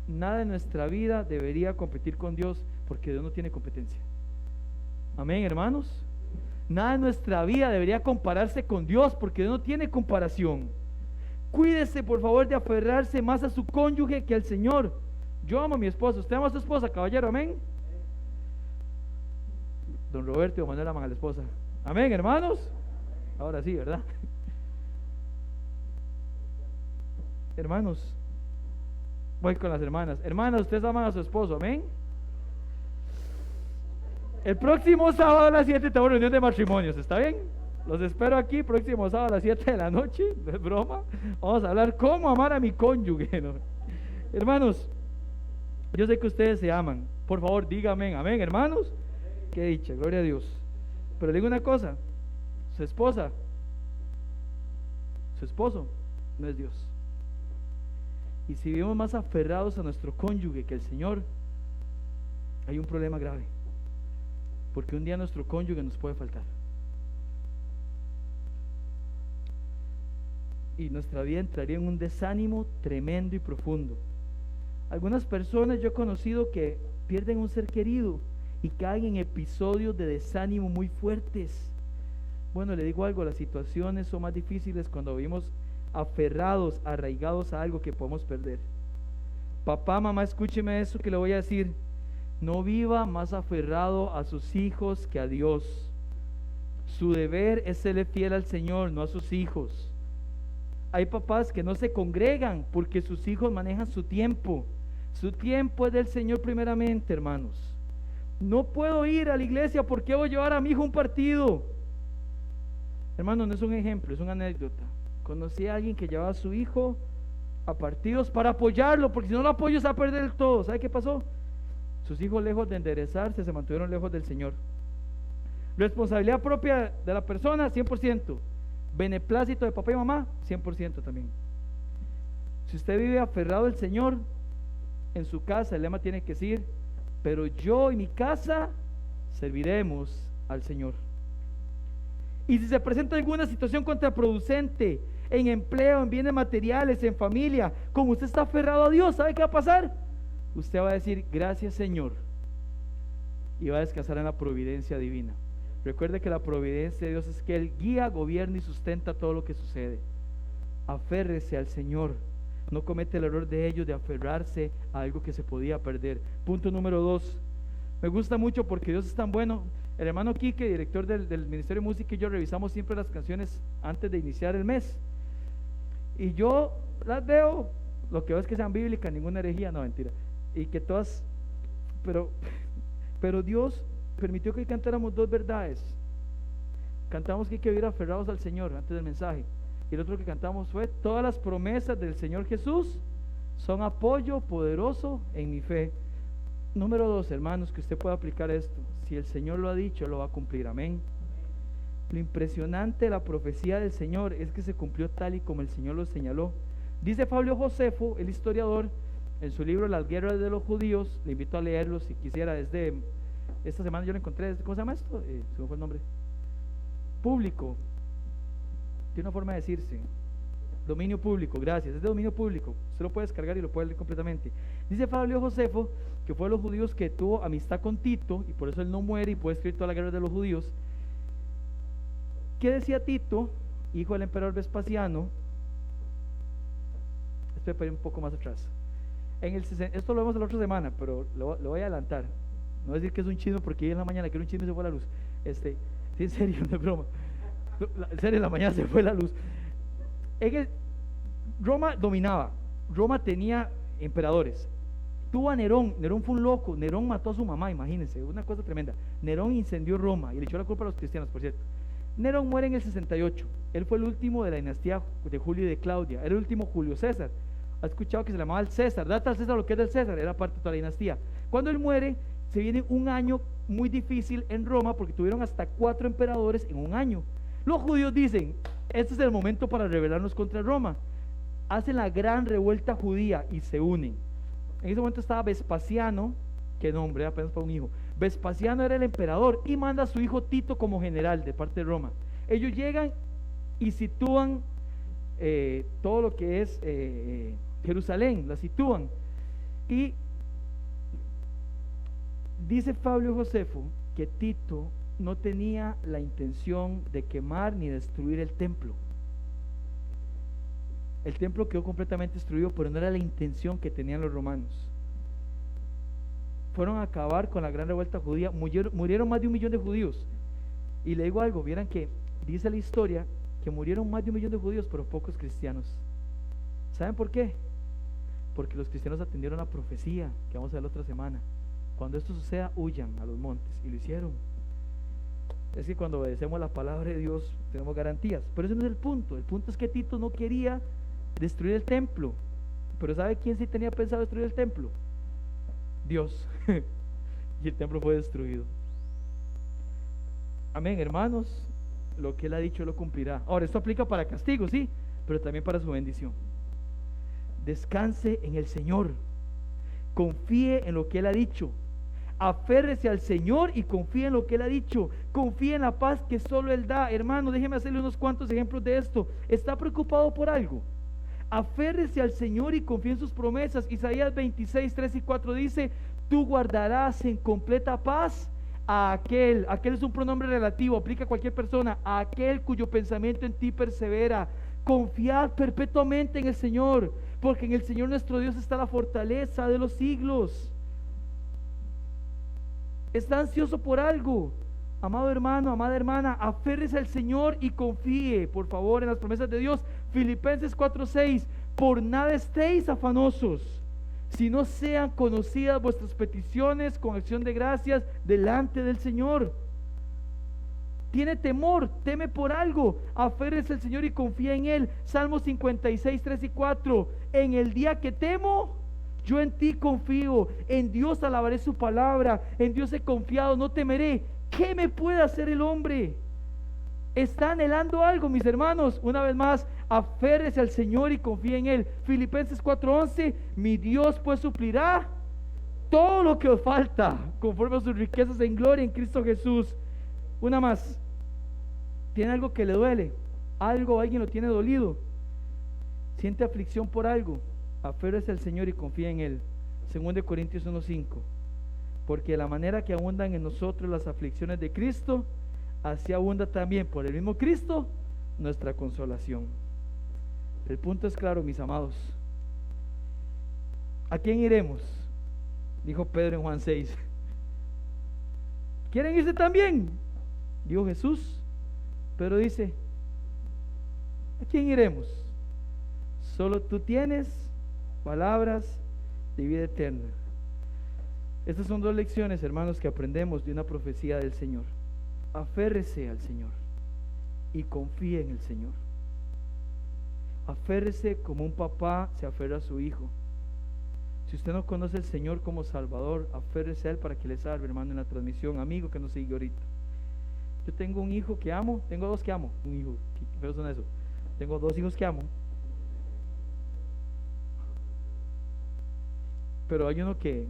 nada en nuestra vida debería competir con Dios, porque Dios no tiene competencia. Amén, hermanos. Nada en nuestra vida debería compararse con Dios, porque Dios no tiene comparación. Cuídese, por favor, de aferrarse más a su cónyuge que al Señor. Yo amo a mi esposa. ¿Usted ama a su esposa, caballero? Amén. Don Roberto y don Manuel aman a la esposa. Amén, hermanos. Ahora sí, ¿verdad? Hermanos, voy con las hermanas. Hermanas, ustedes aman a su esposo, amén. El próximo sábado a las 7 tengo reunión de matrimonios, ¿está bien? Los espero aquí, próximo sábado a las 7 de la noche, no es broma. Vamos a hablar cómo amar a mi cónyuge, ¿no? Hermanos, yo sé que ustedes se aman. Por favor, díganme, amén, hermanos. Qué dicha, gloria a Dios. Pero le digo una cosa, su esposa, su esposo no es Dios. Y si vivimos más aferrados a nuestro cónyuge que el Señor, hay un problema grave, porque un día nuestro cónyuge nos puede faltar y nuestra vida entraría en un desánimo tremendo y profundo. Algunas personas yo he conocido que pierden un ser querido y caen en episodios de desánimo muy fuertes. Bueno, le digo algo, las situaciones son más difíciles cuando vivimos aferrados, arraigados a algo que podemos perder. Papá, mamá, escúcheme eso que le voy a decir. No viva más aferrado a sus hijos que a Dios. Su deber es serle fiel al Señor, no a sus hijos. Hay papás que no se congregan porque sus hijos manejan su tiempo. Su tiempo es del Señor primeramente, hermanos. No puedo ir a la iglesia porque voy a llevar a mi hijo a un partido. Hermano, no es un ejemplo, es una anécdota. Conocí a alguien que llevaba a su hijo a partidos para apoyarlo, porque si no lo apoyo se va a perder el todo. ¿Sabe qué pasó? Sus hijos, lejos de enderezarse, se mantuvieron lejos del Señor. Responsabilidad propia de la persona, 100%. Beneplácito de papá y mamá, 100% también. Si usted vive aferrado al Señor, en su casa el lema tiene que decir: pero yo y mi casa serviremos al Señor. Y si se presenta alguna situación contraproducente en empleo, en bienes materiales, en familia, como usted está aferrado a Dios, ¿sabe qué va a pasar? Usted va a decir: gracias, Señor, y va a descansar en la providencia divina. Recuerde que la providencia de Dios es que Él guía, gobierna y sustenta todo lo que sucede. Aférrese al Señor. No comete el error de ellos de aferrarse a algo que se podía perder. Punto número 2. Me gusta mucho porque Dios es tan bueno. El hermano Quique, director del Ministerio de Música, y yo revisamos siempre las canciones antes de iniciar el mes. Y yo las veo, lo que veo es que sean bíblicas, ninguna herejía, no, mentira. Y que todas, pero Dios permitió que cantáramos dos verdades. Cantamos que hay que vivir aferrados al Señor antes del mensaje. Y el otro que cantamos fue: todas las promesas del Señor Jesús son apoyo poderoso en mi fe. Número 2, hermanos, que usted pueda aplicar esto. Si el Señor lo ha dicho, lo va a cumplir, amén. Lo impresionante de la profecía del Señor es que se cumplió tal y como el Señor lo señaló. Dice Fabio Josefo, el historiador, en su libro Las guerras de los judíos. Le invito a leerlo si quisiera. Desde esta semana yo lo encontré. ¿Cómo se llama esto? Se me fue el nombre. Público. Tiene una forma de decirse. Dominio público, gracias. Es de dominio público. Usted lo puede descargar y lo puede leer completamente. Dice Fabio Josefo que fue de los judíos que tuvo amistad con Tito, y por eso él no muere y puede escribir toda la guerra de los judíos. ¿Qué decía Tito, hijo del emperador Vespasiano? Estoy para ir un poco más atrás. Esto lo vemos la otra semana, pero lo voy a adelantar. No voy a decir que es un chisme porque hoy en la mañana que era un chisme se fue la luz. Sí, en serio, no es broma. En serio, en la mañana se fue la luz. Roma dominaba. Roma tenía emperadores. Tuvo a Nerón. Nerón fue un loco. Nerón mató a su mamá, imagínense, una cosa tremenda. Nerón incendió Roma y le echó la culpa a los cristianos, por cierto. Nerón muere en el 68. Él fue el último de la dinastía de Julio y de Claudia. Era el último Julio César. ¿Ha escuchado que se le llamaba el César? Date al César lo que es del César. Era parte de toda la dinastía. Cuando él muere, se viene un año muy difícil en Roma, porque tuvieron hasta 4 emperadores en un año. Los judíos dicen: este es el momento para rebelarnos contra Roma. Hacen la gran revuelta judía y se unen. En ese momento estaba Vespasiano, que nombre, apenas para un hijo. Vespasiano era el emperador y manda a su hijo Tito como general de parte de Roma. Ellos llegan y sitúan todo lo que es Jerusalén, la sitúan. Y dice Fabio Josefo que Tito no tenía la intención de quemar ni destruir el templo. El templo quedó completamente destruido, pero no era la intención que tenían los romanos. Fueron a acabar con la gran revuelta judía. Murieron más de 1 millón de judíos. Y le digo algo, vieran que dice la historia que murieron más de 1 millón de judíos, pero pocos cristianos. ¿Saben por qué? Porque los cristianos atendieron la profecía que vamos a ver la otra semana. Cuando esto suceda, huyan a los montes, y lo hicieron. Es que cuando obedecemos la palabra de Dios tenemos garantías, pero ese no es el punto. El punto es que Tito no quería destruir el templo. Pero ¿sabe quién sí tenía pensado destruir el templo? Dios. Y el templo fue destruido. Amén, hermanos. Lo que Él ha dicho lo cumplirá. Ahora, esto aplica para castigo, sí, pero también para su bendición. Descanse en el Señor. Confíe en lo que Él ha dicho. Aférrese al Señor y confíe en lo que Él ha dicho. Confíe en la paz que solo Él da. Hermano, déjeme hacerle unos cuantos ejemplos de esto. ¿Está preocupado por algo? Aférrese al Señor y confíe en sus promesas. Isaías 26, 3 y 4 dice: tú guardarás en completa paz a aquel es un pronombre relativo, aplica a cualquier persona, a aquel cuyo pensamiento en ti persevera. Confiad perpetuamente en el Señor, porque en el Señor nuestro Dios está la fortaleza de los siglos. ¿Está ansioso por algo? Amado hermano, amada hermana, aférrese al Señor y confíe, por favor, en las promesas de Dios. Filipenses 4:6: por nada estéis afanosos, si no sean conocidas vuestras peticiones con acción de gracias delante del Señor. Tiene temor, teme por algo, aférrese al Señor y confía en Él. Salmo 56, 3 y 4: en el día que temo, yo en ti confío, en Dios alabaré su palabra, en Dios he confiado, no temeré. ¿Qué me puede hacer el hombre? ¿Está anhelando algo, mis hermanos? Una vez más, aférrese al Señor y confíe en Él. Filipenses 4:11: mi Dios pues suplirá todo lo que os falta, conforme a sus riquezas en gloria en Cristo Jesús. Una más. ¿Tiene algo que le duele? ¿Algo, alguien lo tiene dolido? ¿Siente aflicción por algo? Aférrese al Señor y confíe en Él. 2 Corintios 1:5: porque de la manera que abundan en nosotros las aflicciones de Cristo, así abunda también por el mismo Cristo nuestra consolación. El punto es claro, mis amados. ¿A quién iremos? Dijo Pedro en Juan 6. ¿Quieren irse también? Dijo Jesús. Pedro dice: ¿a quién iremos? Solo tú tienes palabras de vida eterna. Estas son dos lecciones, hermanos, que aprendemos de una profecía del Señor. Aférrese al Señor y confíe en el Señor. Aférrese como un papá se aferra a su hijo. Si usted no conoce al Señor como Salvador, aférrese a Él para que le salve, hermano, en la transmisión, amigo que nos sigue ahorita. Yo tengo un hijo que amo, tengo dos que amo, un hijo, ¿qué feos son eso? Tengo dos hijos que amo, pero hay uno que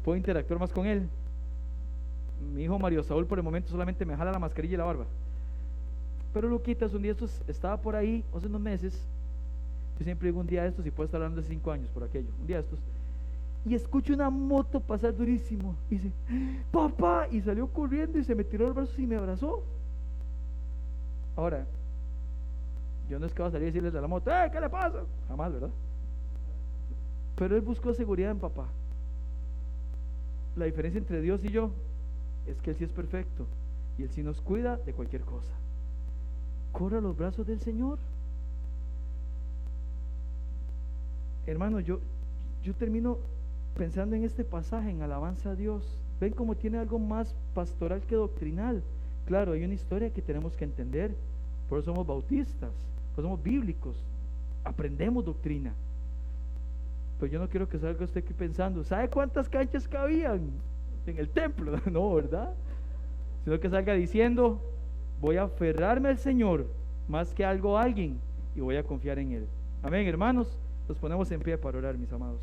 puedo interactuar más con él. Mi hijo Mario Saúl por el momento solamente me jala la mascarilla y la barba, pero Luquitas un día estos estaba por ahí hace unos meses. Yo siempre digo un día de estos, y puedo estar hablando de 5 años por aquello, un día de estos, y escucho una moto pasar durísimo, y dice: papá, y salió corriendo y se me tiró los brazos y me abrazó. Ahora, yo no es que voy a salir y decirles a la moto: ¿qué le pasa? Jamás, ¿verdad? Pero él buscó seguridad en papá. La diferencia entre Dios y yo es que Él sí es perfecto y Él sí nos cuida de cualquier cosa. Corra a los brazos del Señor. Hermano, yo termino pensando en este pasaje, en alabanza a Dios. Ven cómo tiene algo más pastoral que doctrinal. Claro, hay una historia que tenemos que entender. Por eso somos bautistas, por eso somos bíblicos, aprendemos doctrina. Pero yo no quiero que salga usted aquí pensando: ¿sabe cuántas canchas cabían en el templo? No, ¿verdad? Sino que salga diciendo: voy a aferrarme al Señor más que algo o alguien, y voy a confiar en Él. Amén, hermanos. Nos ponemos en pie para orar, mis amados.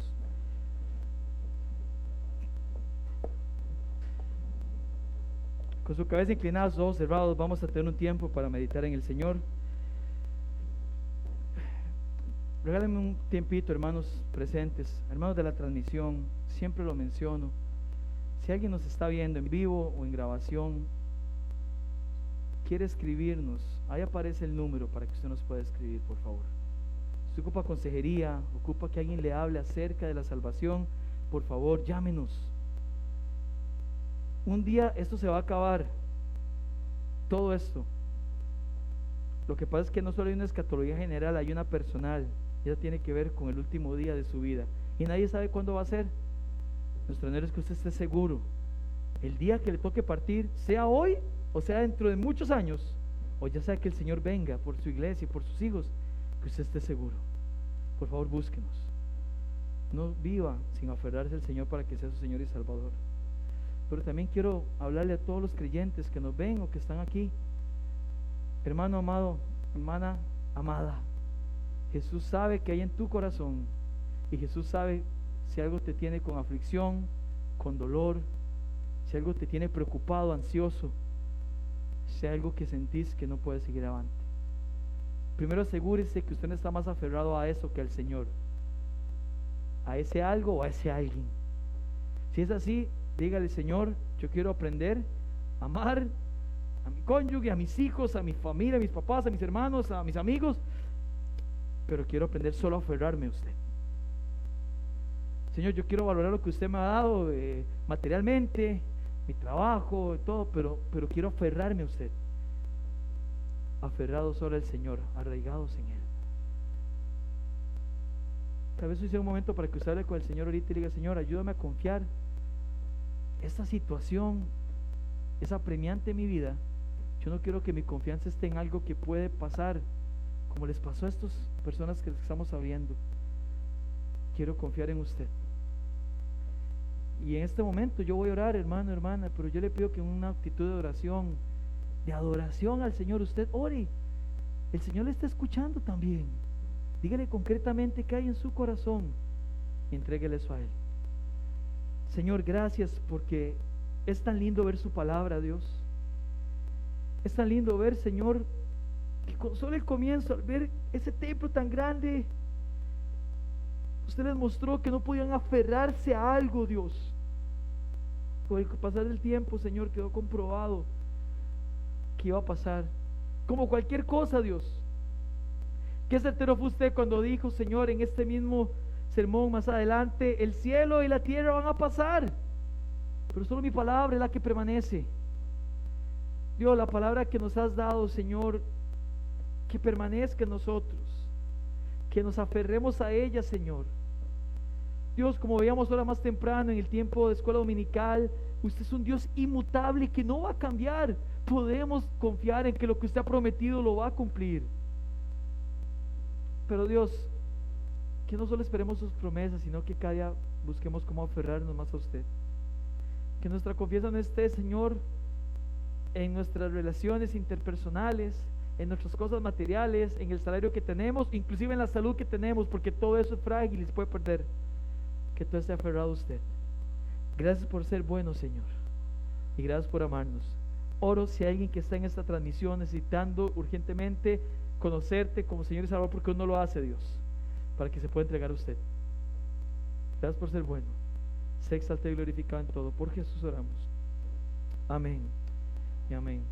Con su cabeza inclinada, sus ojos cerrados, vamos a tener un tiempo para meditar en el Señor. Regálenme un tiempito, hermanos presentes, hermanos de la transmisión, siempre lo menciono. Si alguien nos está viendo en vivo o en grabación, quiere escribirnos, ahí aparece el número para que usted nos pueda escribir, por favor. Si ocupa consejería, ocupa que alguien le hable acerca de la salvación, por favor, llámenos. Un día esto se va a acabar, todo esto. Lo que pasa es que no solo hay una escatología general, hay una personal. ya tiene que ver con el último día de su vida. Y nadie sabe cuándo va a ser. Nuestro anhelo es que usted esté seguro. El día que le toque partir, sea hoy o sea dentro de muchos años, o ya sea que el Señor venga por su iglesia y por sus hijos, que usted esté seguro. Por favor, búsquenos. No viva sin aferrarse al Señor para que sea su Señor y Salvador. Pero también quiero hablarle a todos los creyentes que nos ven o que están aquí. Hermano amado, hermana amada, Jesús sabe que hay en tu corazón, y Jesús sabe si algo te tiene con aflicción, con dolor, si algo te tiene preocupado, ansioso, si hay algo que sentís que no puedes seguir adelante. Primero asegúrese que usted no está más aferrado a eso que al Señor, a ese algo o a ese alguien. Si es así, dígale: Señor, yo quiero aprender a amar a mi cónyuge, a mis hijos, a mi familia, a mis papás, a mis hermanos, a mis amigos, pero quiero aprender solo a aferrarme a usted. Señor, yo quiero valorar lo que usted me ha dado materialmente, mi trabajo, todo, pero quiero aferrarme a usted, aferrados solo al Señor, arraigados en Él. Tal vez hoy sea un momento para que usted hable con el Señor ahorita y le diga: Señor, ayúdame a confiar. Esta situación es apremiante en mi vida. Yo no quiero que mi confianza esté en algo que puede pasar, como les pasó a estas personas que estamos hablando. Quiero confiar en usted. Y en este momento yo voy a orar, hermano, hermana, pero yo le pido que en una actitud de oración, de adoración al Señor, usted ore. El Señor le está escuchando también. Dígale concretamente qué hay en su corazón y entréguele eso a Él. Señor, gracias porque es tan lindo ver su palabra, Dios. Es tan lindo ver, Señor, que con solo el comienzo, al ver ese templo tan grande, usted les mostró que no podían aferrarse a algo, Dios. Con el pasar del tiempo, Señor, quedó comprobado que iba a pasar, como cualquier cosa, Dios. Qué certero fue usted cuando dijo, Señor, en este mismo sermón más adelante: el cielo y la tierra van a pasar, pero solo mi palabra es la que permanece. Dios, la palabra que nos has dado, Señor, que permanezca en nosotros, que nos aferremos a ella, Señor. Dios, como veíamos ahora más temprano en el tiempo de escuela dominical, usted es un Dios inmutable que no va a cambiar. Podemos confiar en que lo que usted ha prometido lo va a cumplir. Pero Dios, que no solo esperemos sus promesas, sino que cada día busquemos cómo aferrarnos más a usted. Que nuestra confianza no esté, Señor, en nuestras relaciones interpersonales, en nuestras cosas materiales, en el salario que tenemos, inclusive en la salud que tenemos, porque todo eso es frágil y se puede perder. Que todo esté aferrado a usted. Gracias por ser bueno, Señor, y gracias por amarnos. Oro si hay alguien que está en esta transmisión necesitando urgentemente conocerte como Señor y Salvador, porque uno lo hace, Dios, para que se pueda entregar a usted. Gracias por ser bueno. Sé exaltado y glorificado en todo. Por Jesús oramos. Amén y amén.